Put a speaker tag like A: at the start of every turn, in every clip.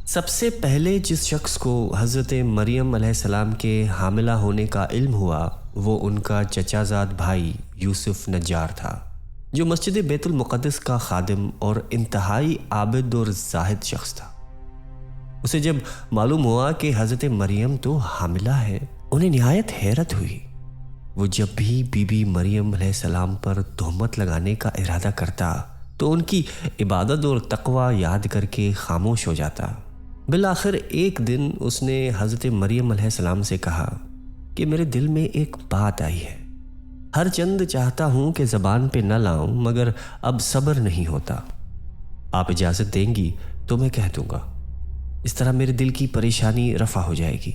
A: سب سے پہلے جس شخص کو حضرت مریم علیہ السلام کے حاملہ ہونے کا علم ہوا وہ ان کا چچا زاد بھائی یوسف نجار تھا، جو مسجد بیت المقدس کا خادم اور انتہائی عابد اور زاہد شخص تھا۔ اسے جب معلوم ہوا کہ حضرت مریم تو حاملہ ہے، انہیں نہایت حیرت ہوئی۔ وہ جب بھی بی بی مریم علیہ السلام پر تہمت لگانے کا ارادہ کرتا تو ان کی عبادت اور تقوی یاد کر کے خاموش ہو جاتا۔ بالآخر ایک دن اس نے حضرت مریم علیہ السلام سے کہا کہ میرے دل میں ایک بات آئی ہے، ہر چند چاہتا ہوں کہ زبان پہ نہ لاؤں مگر اب صبر نہیں ہوتا، آپ اجازت دیں گی تو میں کہہ دوں گا، اس طرح میرے دل کی پریشانی رفع ہو جائے گی۔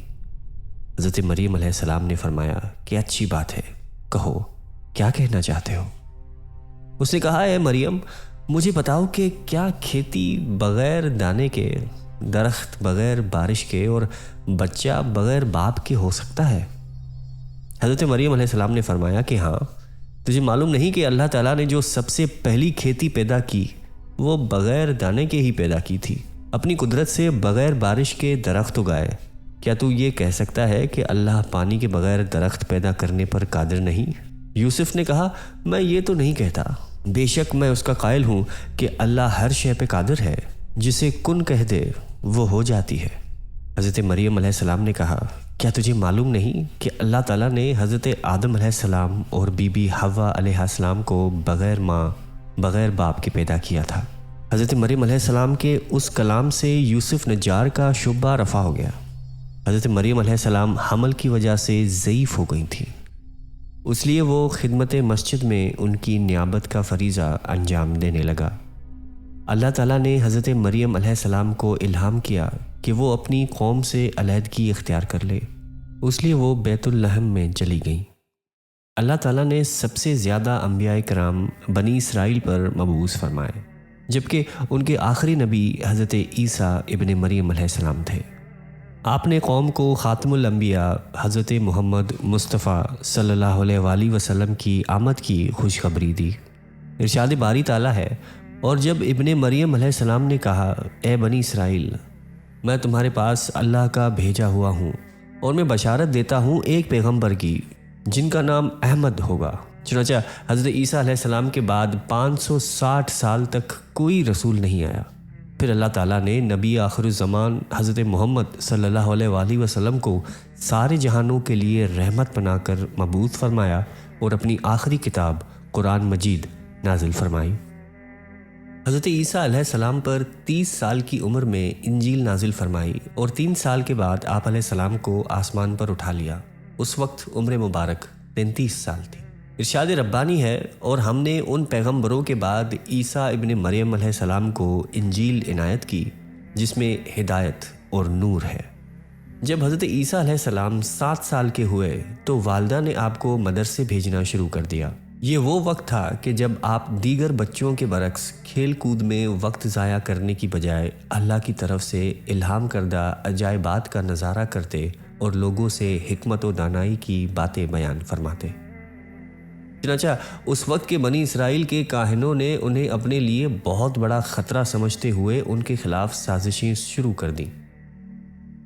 A: حضرت مریم علیہ السلام نے فرمایا کہ اچھی بات ہے، کہو کیا کہنا چاہتے ہو؟ اس نے کہا، اے مریم، مجھے بتاؤ کہ کیا کھیتی بغیر دانے کے، درخت بغیر بارش کے اور بچہ بغیر باپ کے ہو سکتا ہے؟ حضرت مریم علیہ السلام نے فرمایا کہ ہاں، تجھے معلوم نہیں کہ اللہ تعالیٰ نے جو سب سے پہلی کھیتی پیدا کی وہ بغیر دانے کے ہی پیدا کی تھی، اپنی قدرت سے بغیر بارش کے درخت اگائے۔ کیا تو یہ کہہ سکتا ہے کہ اللہ پانی کے بغیر درخت پیدا کرنے پر قادر نہیں؟ یوسف نے کہا، میں یہ تو نہیں کہتا، بے شک میں اس کا قائل ہوں کہ اللہ ہر شے پہ قادر ہے، جسے کن کہہ دے وہ ہو جاتی ہے۔ حضرت مریم علیہ السلام نے کہا، کیا تجھے معلوم نہیں کہ اللہ تعالیٰ نے حضرت آدم علیہ السلام اور بی بی حوا علیہ السلام کو بغیر ماں بغیر باپ کے پیدا کیا تھا؟ حضرت مریم علیہ السلام کے اس کلام سے یوسف نجار کا شبہ رفع ہو گیا۔ حضرت مریم علیہ السلام حمل کی وجہ سے ضعیف ہو گئی تھیں، اس لیے وہ خدمت مسجد میں ان کی نیابت کا فریضہ انجام دینے لگا۔ اللہ تعالیٰ نے حضرت مریم علیہ السلام کو الہام کیا کہ وہ اپنی قوم سے علیحدگی اختیار کر لے، اس لیے وہ بیت اللحم میں چلی گئیں۔ اللہ تعالیٰ نے سب سے زیادہ انبیاء کرام بنی اسرائیل پر مبعوث فرمائے، جبکہ ان کے آخری نبی حضرت عیسیٰ ابن مریم علیہ السلام تھے۔ آپ نے قوم کو خاتم الانبیاء حضرت محمد مصطفیٰ صلی اللہ علیہ وآلہ وسلم کی آمد کی خوشخبری دی۔ ارشاد باری تعالیٰ ہے، اور جب ابن مریم علیہ السلام نے کہا، اے بنی اسرائیل، میں تمہارے پاس اللہ کا بھیجا ہوا ہوں اور میں بشارت دیتا ہوں ایک پیغمبر کی جن کا نام احمد ہوگا۔ چنانچہ حضرت عیسیٰ علیہ السلام کے بعد 560 سال تک کوئی رسول نہیں آیا۔ پھر اللہ تعالیٰ نے نبی آخر الزمان حضرت محمد صلی اللہ علیہ وآلہ وسلم کو سارے جہانوں کے لیے رحمت بنا کر مبعوث فرمایا اور اپنی آخری کتاب قرآن مجید نازل فرمائی۔ حضرت عیسیٰ علیہ السلام پر 30 سال کی عمر میں انجیل نازل فرمائی اور 3 سال کے بعد آپ علیہ السلام کو آسمان پر اٹھا لیا۔ اس وقت عمر مبارک 33 سال تھی۔ ارشاد ربانی ہے، اور ہم نے ان پیغمبروں کے بعد عیسیٰ ابن مریم علیہ السلام کو انجیل عنایت کی جس میں ہدایت اور نور ہے۔ جب حضرت عیسیٰ علیہ السلام 7 سال کے ہوئے تو والدہ نے آپ کو مدرسے بھیجنا شروع کر دیا۔ یہ وہ وقت تھا کہ جب آپ دیگر بچوں کے برعکس کھیل کود میں وقت ضائع کرنے کی بجائے اللہ کی طرف سے الہام کردہ عجائبات کا نظارہ کرتے اور لوگوں سے حکمت و دانائی کی باتیں بیان فرماتے۔ چنانچہ اس وقت کے بنی اسرائیل کے کاہنوں نے انہیں اپنے لیے بہت بڑا خطرہ سمجھتے ہوئے ان کے خلاف سازشیں شروع کر دیں۔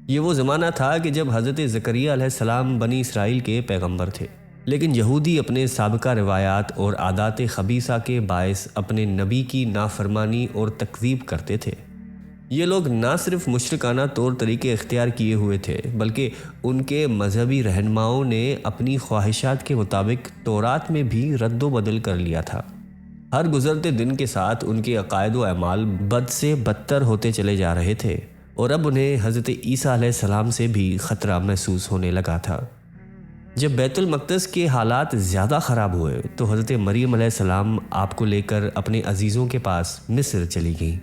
A: یہ وہ زمانہ تھا کہ جب حضرت زکریا علیہ السلام بنی اسرائیل کے پیغمبر تھے، لیکن یہودی اپنے سابقہ روایات اور عادات خبیثہ کے باعث اپنے نبی کی نافرمانی اور تکذیب کرتے تھے۔ یہ لوگ نہ صرف مشرکانہ طور طریقے اختیار کیے ہوئے تھے بلکہ ان کے مذہبی رہنماؤں نے اپنی خواہشات کے مطابق تورات میں بھی رد و بدل کر لیا تھا۔ ہر گزرتے دن کے ساتھ ان کے عقائد و اعمال بد سے بدتر ہوتے چلے جا رہے تھے، اور اب انہیں حضرت عیسیٰ علیہ السلام سے بھی خطرہ محسوس ہونے لگا تھا۔ جب بیت المقدس کے حالات زیادہ خراب ہوئے تو حضرت مریم علیہ السلام آپ کو لے کر اپنے عزیزوں کے پاس مصر چلی گئیں۔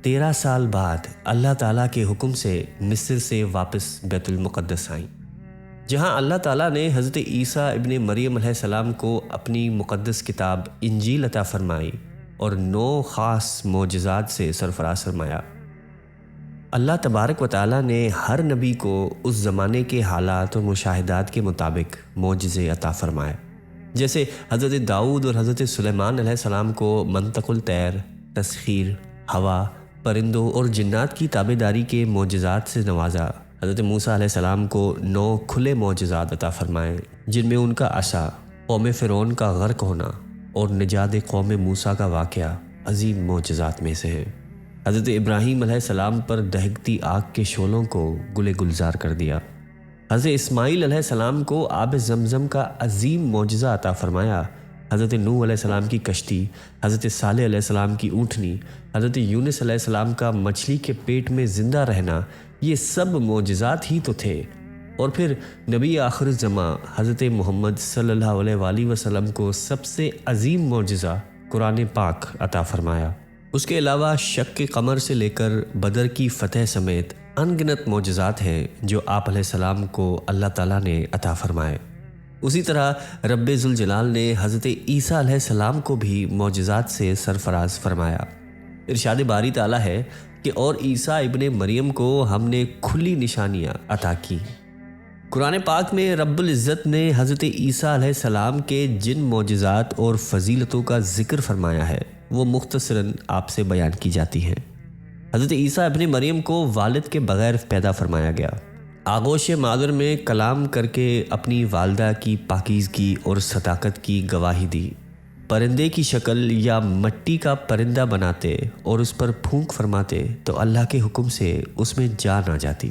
A: 13 سال بعد اللہ تعالیٰ کے حکم سے مصر سے واپس بیت المقدس آئیں، جہاں اللہ تعالیٰ نے حضرت عیسیٰ ابن مریم علیہ السلام کو اپنی مقدس کتاب انجیل عطا فرمائی اور 9 خاص معجزات سے سرفراز فرمایا۔ اللہ تبارک و تعالیٰ نے ہر نبی کو اس زمانے کے حالات اور مشاہدات کے مطابق معجزے عطا فرمائے، جیسے حضرت داؤد اور حضرت سلیمان علیہ السلام کو منطق الطیر، تسخیر، ہوا، پرندوں اور جنات کی تابعداری کے معجزات سے نوازا۔ حضرت موسیٰ علیہ السلام کو 9 کھلے معجزات عطا فرمائے، جن میں ان کا عصا، قوم فرعون کا غرق ہونا اور نجات قوم موسیٰ کا واقعہ عظیم معجزات میں سے ہے۔ حضرت ابراہیم علیہ السلام پر دہکتی آگ کے شعلوں کو گلے گلزار کر دیا۔ حضرت اسماعیل علیہ السلام کو آب زمزم کا عظیم معجزہ عطا فرمایا۔ حضرت نوح علیہ السلام کی کشتی، حضرت صالح علیہ السلام کی اونٹنی، حضرت یونس علیہ السلام کا مچھلی کے پیٹ میں زندہ رہنا، یہ سب معجزات ہی تو تھے۔ اور پھر نبی آخر الزماں حضرت محمد صلی اللہ علیہ وآلہ وسلم کو سب سے عظیم معجزہ قرآن پاک عطا فرمایا۔ اس کے علاوہ شق قمر سے لے کر بدر کی فتح سمیت ان گنت معجزات ہیں جو آپ علیہ السلام کو اللہ تعالیٰ نے عطا فرمائے۔ اسی طرح رب ذوالجلال نے حضرت عیسیٰ علیہ السلام کو بھی معجزات سے سرفراز فرمایا۔ ارشاد باری تعالیٰ ہے کہ اور عیسیٰ ابن مریم کو ہم نے کھلی نشانیاں عطا کی۔ قرآن پاک میں رب العزت نے حضرت عیسیٰ علیہ السلام کے جن معجزات اور فضیلتوں کا ذکر فرمایا ہے وہ مختصراً آپ سے بیان کی جاتی ہیں۔ حضرت عیسیٰ ابن مریم کو والد کے بغیر پیدا فرمایا گیا۔ آغوش مادر میں کلام کر کے اپنی والدہ کی پاکیزگی اور صداقت کی گواہی دی۔ پرندے کی شکل یا مٹی کا پرندہ بناتے اور اس پر پھونک فرماتے تو اللہ کے حکم سے اس میں جان آ جاتی۔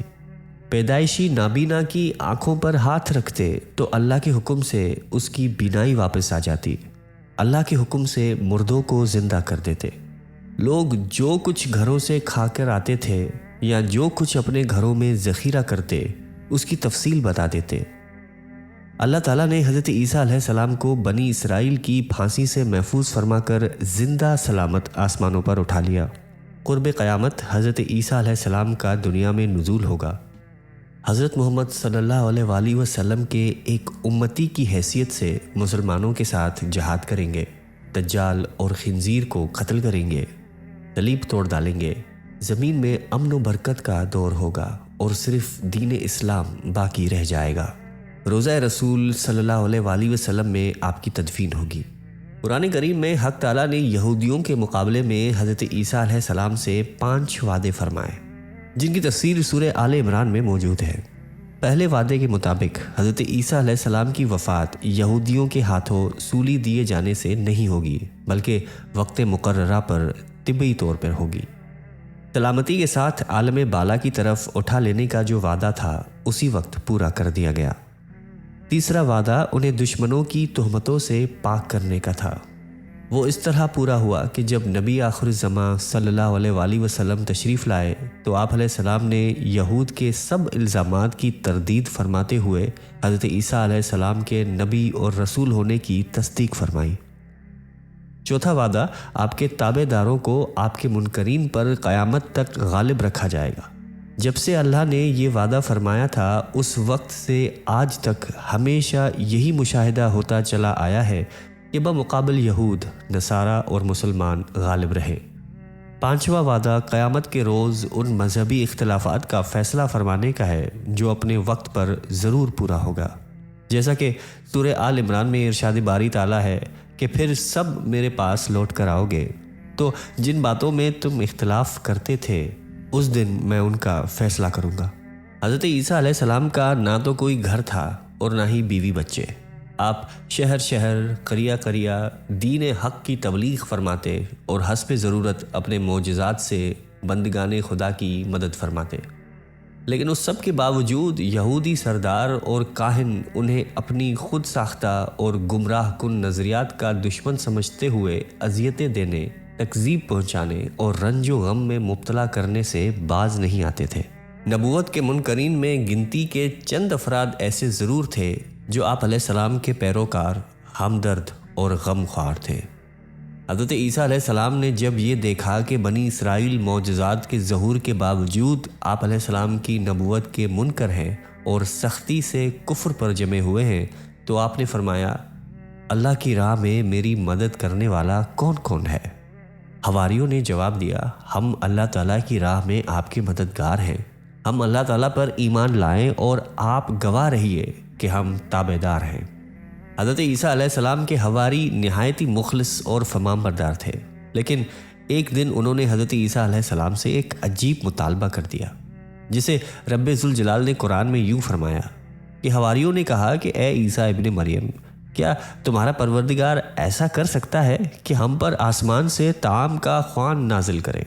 A: پیدائشی نابینا کی آنکھوں پر ہاتھ رکھتے تو اللہ کے حکم سے اس کی بینائی واپس آ جاتی۔ اللہ کے حکم سے مردوں کو زندہ کر دیتے۔ لوگ جو کچھ گھروں سے کھا کر آتے تھے یا جو کچھ اپنے گھروں میں ذخیرہ کرتے اس کی تفصیل بتا دیتے۔ اللہ تعالیٰ نے حضرت عیسیٰ علیہ السلام کو بنی اسرائیل کی پھانسی سے محفوظ فرما کر زندہ سلامت آسمانوں پر اٹھا لیا۔ قرب قیامت حضرت عیسیٰ علیہ السلام کا دنیا میں نزول ہوگا۔ حضرت محمد صلی اللہ علیہ وآلہ وسلم کے ایک امتی کی حیثیت سے مسلمانوں کے ساتھ جہاد کریں گے، دجال اور خنزیر کو قتل کریں گے، صلیب توڑ ڈالیں گے، زمین میں امن و برکت کا دور ہوگا اور صرف دین اسلام باقی رہ جائے گا۔ روضہ رسول صلی اللہ علیہ وآلہ وسلم میں آپ کی تدفین ہوگی۔ قرآن کریم میں حق تعالیٰ نے یہودیوں کے مقابلے میں حضرت عیسیٰ علیہ السلام سے 5 وعدے فرمائے، جن کی تفسیر سورہ آل عمران میں موجود ہے۔ پہلے وعدے کے مطابق حضرت عیسیٰ علیہ السلام کی وفات یہودیوں کے ہاتھوں سولی دیے جانے سے نہیں ہوگی، بلکہ وقت مقررہ پر طبی طور پر ہوگی۔ سلامتی کے ساتھ عالم بالا کی طرف اٹھا لینے کا جو وعدہ تھا اسی وقت پورا کر دیا گیا۔ تیسرا وعدہ انہیں دشمنوں کی تہمتوں سے پاک کرنے کا تھا۔ وہ اس طرح پورا ہوا کہ جب نبی آخر الزماں صلی اللہ علیہ وآلہ وسلم تشریف لائے تو آپ علیہ السلام نے یہود کے سب الزامات کی تردید فرماتے ہوئے حضرت عیسیٰ علیہ السلام کے نبی اور رسول ہونے کی تصدیق فرمائی۔ چوتھا وعدہ آپ کے تابع داروں کو آپ کے منکرین پر قیامت تک غالب رکھا جائے گا۔ جب سے اللہ نے یہ وعدہ فرمایا تھا اس وقت سے آج تک ہمیشہ یہی مشاہدہ ہوتا چلا آیا ہے کہ بمقابل یہود، نصارہ اور مسلمان غالب رہے۔ پانچواں وعدہ قیامت کے روز ان مذہبی اختلافات کا فیصلہ فرمانے کا ہے جو اپنے وقت پر ضرور پورا ہوگا، جیسا کہ سورہ آل عمران میں ارشاد باری تعالیٰ ہے کہ پھر سب میرے پاس لوٹ کر آؤ گے تو جن باتوں میں تم اختلاف کرتے تھے اس دن میں ان کا فیصلہ کروں گا۔ حضرت عیسیٰ علیہ السلام کا نہ تو کوئی گھر تھا اور نہ ہی بیوی بچے۔ آپ شہر شہر، قریہ قریہ دین حق کی تبلیغ فرماتے اور حسب ضرورت اپنے معجزات سے بندگان خدا کی مدد فرماتے، لیکن اس سب کے باوجود یہودی سردار اور کاہن انہیں اپنی خود ساختہ اور گمراہ کن نظریات کا دشمن سمجھتے ہوئے اذیتیں دینے، تکذیب پہنچانے اور رنج و غم میں مبتلا کرنے سے باز نہیں آتے تھے۔ نبوت کے منکرین میں گنتی کے چند افراد ایسے ضرور تھے جو آپ علیہ السلام کے پیروکار، ہمدرد اور غم خوار تھے۔ حضرت عیسیٰ علیہ السلام نے جب یہ دیکھا کہ بنی اسرائیل معجزات کے ظہور کے باوجود آپ علیہ السلام کی نبوت کے منکر ہیں اور سختی سے کفر پر جمے ہوئے ہیں تو آپ نے فرمایا، اللہ کی راہ میں میری مدد کرنے والا کون کون ہے؟ حواریوں نے جواب دیا، ہم اللہ تعالیٰ کی راہ میں آپ کے مددگار ہیں، ہم اللہ تعالیٰ پر ایمان لائیں اور آپ گواہ رہیے کہ ہم تابع دار ہیں۔ حضرت عیسیٰ علیہ السلام کے حواری نہایت ہی مخلص اور فرمان بردار تھے، لیکن ایک دن انہوں نے حضرت عیسیٰ علیہ السلام سے ایک عجیب مطالبہ کر دیا، جسے رب ذوالجلال نے قرآن میں یوں فرمایا کہ حواریوں نے کہا کہ اے عیسیٰ ابن مریم، کیا تمہارا پروردگار ایسا کر سکتا ہے کہ ہم پر آسمان سے طعام کا خوان نازل کرے؟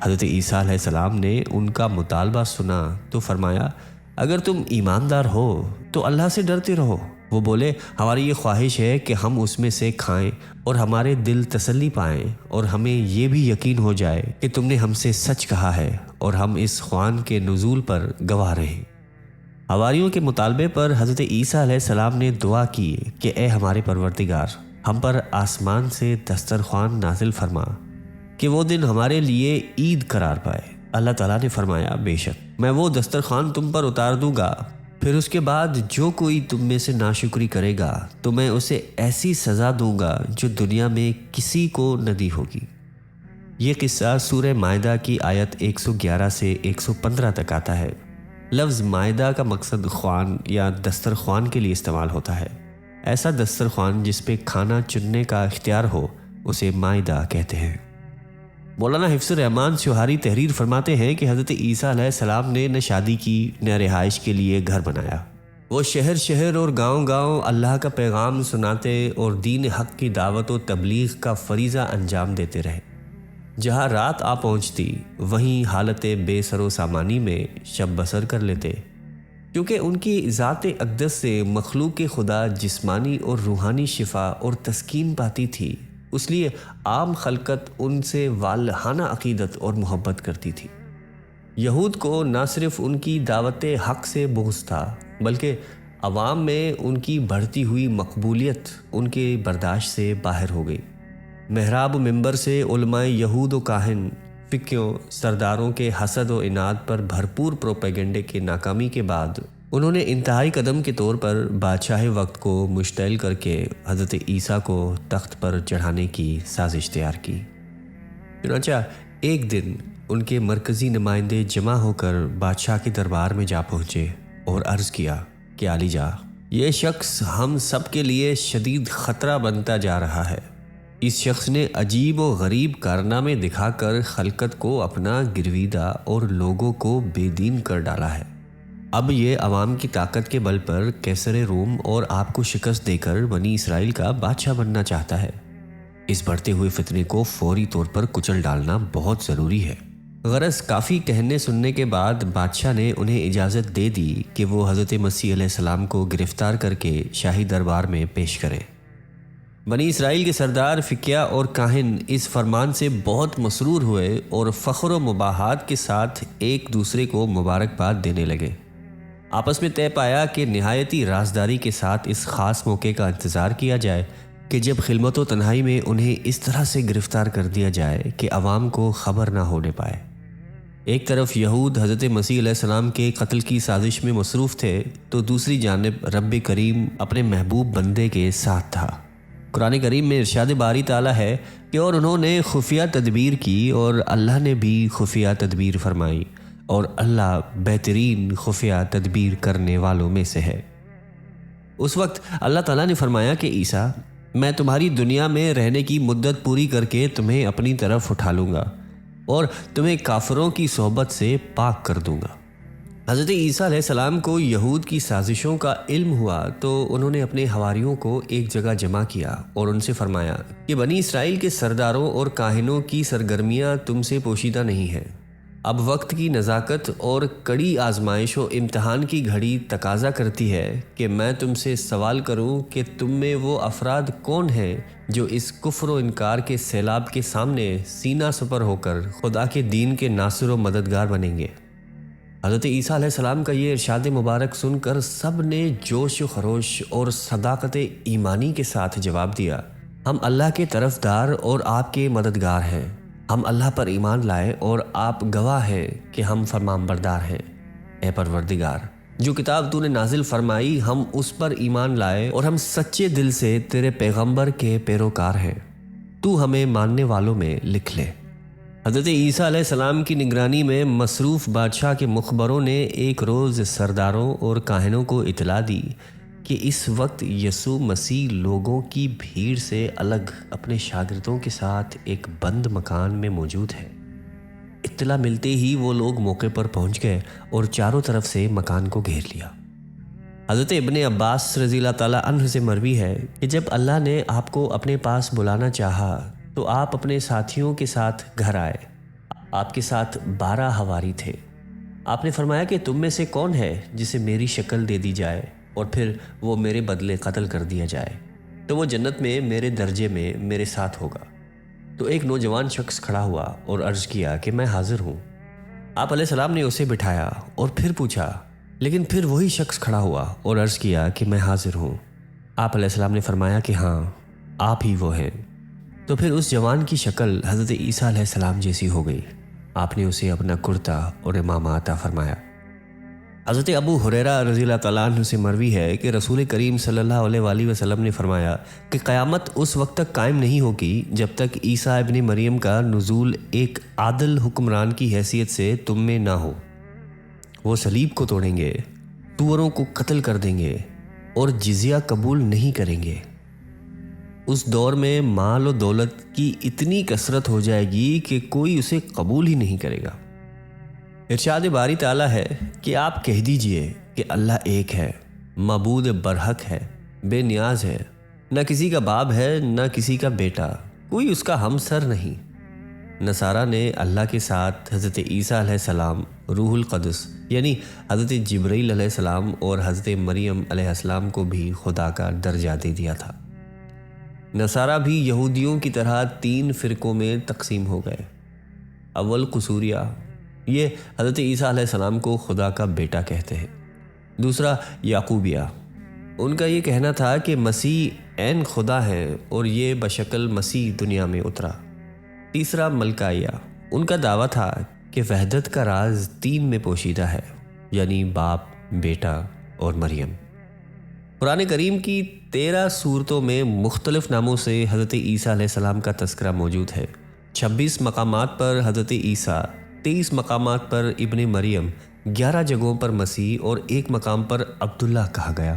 A: حضرت عیسیٰ علیہ السلام نے ان کا مطالبہ سنا تو فرمایا، اگر تم ایماندار ہو تو اللہ سے ڈرتے رہو۔ وہ بولے، ہماری یہ خواہش ہے کہ ہم اس میں سے کھائیں اور ہمارے دل تسلی پائیں اور ہمیں یہ بھی یقین ہو جائے کہ تم نے ہم سے سچ کہا ہے اور ہم اس خوان کے نزول پر گواہ رہیں۔ حواریوں کے مطالبے پر حضرت عیسیٰ علیہ السلام نے دعا کی کہ اے ہمارے پروردگار، ہم پر آسمان سے دسترخوان نازل فرما کہ وہ دن ہمارے لیے عید قرار پائے۔ اللہ تعالیٰ نے فرمایا، بے شک میں وہ دسترخوان تم پر اتار دوں گا، پھر اس کے بعد جو کوئی تم میں سے ناشکری کرے گا تو میں اسے ایسی سزا دوں گا جو دنیا میں کسی کو نہ دی ہوگی۔ یہ قصہ سورہ مائدہ کی آیت 111 سے 115 تک آتا ہے۔ لفظ مائدہ کا مقصد خوان یا دسترخوان کے لیے استعمال ہوتا ہے۔ ایسا دسترخوان جس پہ کھانا چننے کا اختیار ہو اسے مائدہ کہتے ہیں۔ مولانا حفظ الرحمان سیوہاری تحریر فرماتے ہیں کہ حضرت عیسیٰ علیہ السلام نے نہ شادی کی نہ رہائش کے لیے گھر بنایا۔ وہ شہر شہر اور گاؤں گاؤں اللہ کا پیغام سناتے اور دین حق کی دعوت و تبلیغ کا فریضہ انجام دیتے رہے۔ جہاں رات آ پہنچتی وہیں حالت بے سر و سامانی میں شب بسر کر لیتے، کیونکہ ان کی ذات اقدس سے مخلوق خدا جسمانی اور روحانی شفا اور تسکین پاتی تھی، اس لیے عام خلقت ان سے والہانہ عقیدت اور محبت کرتی تھی۔ یہود کو نہ صرف ان کی دعوت حق سے بغض تھا بلکہ عوام میں ان کی بڑھتی ہوئی مقبولیت ان کے برداشت سے باہر ہو گئی۔ محراب و منبر سے علماء یہود و کاہن فقیوں سرداروں کے حسد و عناد پر بھرپور پروپیگنڈے کے ناکامی کے بعد انہوں نے انتہائی قدم کے طور پر بادشاہ وقت کو مشتعل کر کے حضرت عیسیٰ کو تخت پر چڑھانے کی سازش تیار کی۔ چنانچہ ایک دن ان کے مرکزی نمائندے جمع ہو کر بادشاہ کے دربار میں جا پہنچے اور عرض کیا کہ عالی جاں، یہ شخص ہم سب کے لیے شدید خطرہ بنتا جا رہا ہے۔ اس شخص نے عجیب و غریب کارنامے دکھا کر خلقت کو اپنا گرویدہ اور لوگوں کو بے دین کر ڈالا ہے۔ اب یہ عوام کی طاقت کے بل پر قیصر روم اور آپ کو شکست دے کر بنی اسرائیل کا بادشاہ بننا چاہتا ہے۔ اس بڑھتے ہوئے فتنے کو فوری طور پر کچل ڈالنا بہت ضروری ہے۔ غرض کافی کہنے سننے کے بعد بادشاہ نے انہیں اجازت دے دی کہ وہ حضرت مسیح علیہ السلام کو گرفتار کر کے شاہی دربار میں پیش کریں۔ بنی اسرائیل کے سردار فقیہ اور کاہن اس فرمان سے بہت مسرور ہوئے اور فخر و مباحات کے ساتھ ایک دوسرے کو مبارکباد دینے لگے۔ آپس میں طے پایا کہ نہایتی رازداری کے ساتھ اس خاص موقع کا انتظار کیا جائے کہ جب خلوت و تنہائی میں انہیں اس طرح سے گرفتار کر دیا جائے کہ عوام کو خبر نہ ہونے پائے۔ ایک طرف یہود حضرت مسیح علیہ السلام کے قتل کی سازش میں مصروف تھے تو دوسری جانب رب کریم اپنے محبوب بندے کے ساتھ تھا۔ قرآن کریم میں ارشاد باری تعالیٰ ہے کہ اور انہوں نے خفیہ تدبیر کی اور اللہ نے بھی خفیہ تدبیر فرمائی اور اللہ بہترین خفیہ تدبیر کرنے والوں میں سے ہے۔ اس وقت اللہ تعالیٰ نے فرمایا کہ عیسیٰ، میں تمہاری دنیا میں رہنے کی مدت پوری کر کے تمہیں اپنی طرف اٹھا لوں گا اور تمہیں کافروں کی صحبت سے پاک کر دوں گا۔ حضرت عیسیٰ علیہ السلام کو یہود کی سازشوں کا علم ہوا تو انہوں نے اپنے حواریوں کو ایک جگہ جمع کیا اور ان سے فرمایا کہ بنی اسرائیل کے سرداروں اور کاہنوں کی سرگرمیاں تم سے پوشیدہ نہیں ہیں۔ اب وقت کی نزاکت اور کڑی آزمائش و امتحان کی گھڑی تقاضا کرتی ہے کہ میں تم سے سوال کروں کہ تم میں وہ افراد کون ہیں جو اس کفر و انکار کے سیلاب کے سامنے سینہ سپر ہو کر خدا کے دین کے ناصر و مددگار بنیں گے۔ حضرت عیسیٰ علیہ السلام کا یہ ارشاد مبارک سن کر سب نے جوش و خروش اور صداقت ایمانی کے ساتھ جواب دیا، ہم اللہ کے طرفدار اور آپ کے مددگار ہیں۔ ہم اللہ پر ایمان لائے اور آپ گواہ ہیں کہ ہم فرمان بردار ہیں۔ اے پروردگار، جو کتاب تو نے نازل فرمائی ہم اس پر ایمان لائے اور ہم سچے دل سے تیرے پیغمبر کے پیروکار ہیں، تو ہمیں ماننے والوں میں لکھ لے۔ حضرت عیسیٰ علیہ السلام کی نگرانی میں مصروف بادشاہ کے مخبروں نے ایک روز سرداروں اور کاہنوں کو اطلاع دی کہ اس وقت یسوع مسیح لوگوں کی بھیڑ سے الگ اپنے شاگردوں کے ساتھ ایک بند مکان میں موجود ہے۔ اطلاع ملتے ہی وہ لوگ موقع پر پہنچ گئے اور چاروں طرف سے مکان کو گھیر لیا۔ حضرت ابن عباس رضی اللہ تعالیٰ عنہ سے مروی ہے کہ جب اللہ نے آپ کو اپنے پاس بلانا چاہا تو آپ اپنے ساتھیوں کے ساتھ گھر آئے۔ آپ کے ساتھ 12 حواری تھے۔ آپ نے فرمایا کہ تم میں سے کون ہے جسے میری شکل دے دی جائے اور پھر وہ میرے بدلے قتل کر دیا جائے تو وہ جنت میں میرے درجے میں میرے ساتھ ہوگا۔ تو ایک نوجوان شخص کھڑا ہوا اور عرض کیا کہ میں حاضر ہوں۔ آپ علیہ السلام نے اسے بٹھایا اور پھر پوچھا، لیکن پھر وہی شخص کھڑا ہوا اور عرض کیا کہ میں حاضر ہوں۔ آپ علیہ السلام نے فرمایا کہ ہاں، آپ ہی وہ ہیں۔ تو پھر اس جوان کی شکل حضرت عیسیٰ علیہ السلام جیسی ہو گئی۔ آپ نے اسے اپنا کرتا اور امامہ عطا فرمایا۔ حضرت ابو ہریرہ رضی اللہ تعالیٰ عنہ سے مروی ہے کہ رسول کریم صلی اللہ علیہ وآلہ وسلم نے فرمایا کہ قیامت اس وقت تک قائم نہیں ہوگی جب تک عیسیٰ ابن مریم کا نزول ایک عادل حکمران کی حیثیت سے تم میں نہ ہو۔ وہ صلیب کو توڑیں گے، تووروں کو قتل کر دیں گے اور جزیہ قبول نہیں کریں گے۔ اس دور میں مال و دولت کی اتنی کثرت ہو جائے گی کہ کوئی اسے قبول ہی نہیں کرے گا۔ ارشاد باری تعالیٰ ہے کہ آپ کہہ دیجئے کہ اللہ ایک ہے، معبود برحق ہے، بے نیاز ہے، نہ کسی کا باپ ہے نہ کسی کا بیٹا، کوئی اس کا ہمسر نہیں۔ نصارہ نے اللہ کے ساتھ حضرت عیسیٰ علیہ السلام، روح القدس یعنی حضرت جبرائیل علیہ السلام اور حضرت مریم علیہ السلام کو بھی خدا کا درجہ دے دیا تھا۔ نصارہ بھی یہودیوں کی طرح 3 فرقوں میں تقسیم ہو گئے۔ اول قصوریہ، یہ حضرت عیسیٰ علیہ السلام کو خدا کا بیٹا کہتے ہیں۔ دوسرا یعقوبیہ، ان کا یہ کہنا تھا کہ مسیح عین خدا ہیں اور یہ بشکل مسیح دنیا میں اترا۔ تیسرا ملکائیہ، ان کا دعویٰ تھا کہ وحدت کا راز 3 میں پوشیدہ ہے، یعنی باپ، بیٹا اور مریم۔ قرآن کریم کی 13 سورتوں میں مختلف ناموں سے حضرت عیسیٰ علیہ السلام کا تذکرہ موجود ہے۔ 26 مقامات پر حضرت عیسیٰ، 23 مقامات پر ابن مریم، 11 جگہوں پر مسیح اور 1 مقام پر عبداللہ کہا گیا۔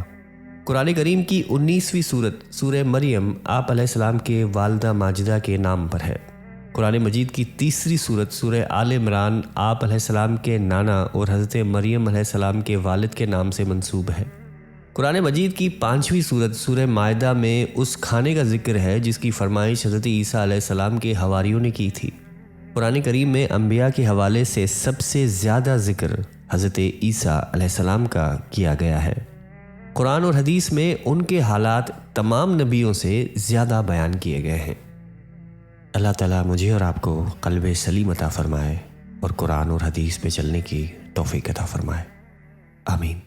A: قرآن کریم کی 19ویں سورت سورہ مریم آپ علیہ السلام کے والدہ ماجدہ کے نام پر ہے۔ قرآن مجید کی 3ری سورت سورہ آل عمران آپ علیہ السلام کے نانا اور حضرت مریم علیہ السلام کے والد کے نام سے منسوب ہے۔ قرآن مجید کی 5ویں سورت سورہ مائدہ میں اس کھانے کا ذکر ہے جس کی فرمائش حضرت عیسیٰ علیہ السلام کے حواریوں نے کی تھی۔ قرآن کریم میں انبیاء کے حوالے سے سب سے زیادہ ذکر حضرت عیسیٰ علیہ السلام کا کیا گیا ہے۔ قرآن اور حدیث میں ان کے حالات تمام نبیوں سے زیادہ بیان کیے گئے ہیں۔ اللہ تعالیٰ مجھے اور آپ کو قلب سلیم عطا فرمائے اور قرآن اور حدیث پہ چلنے کی توفیق عطا فرمائے۔ آمین۔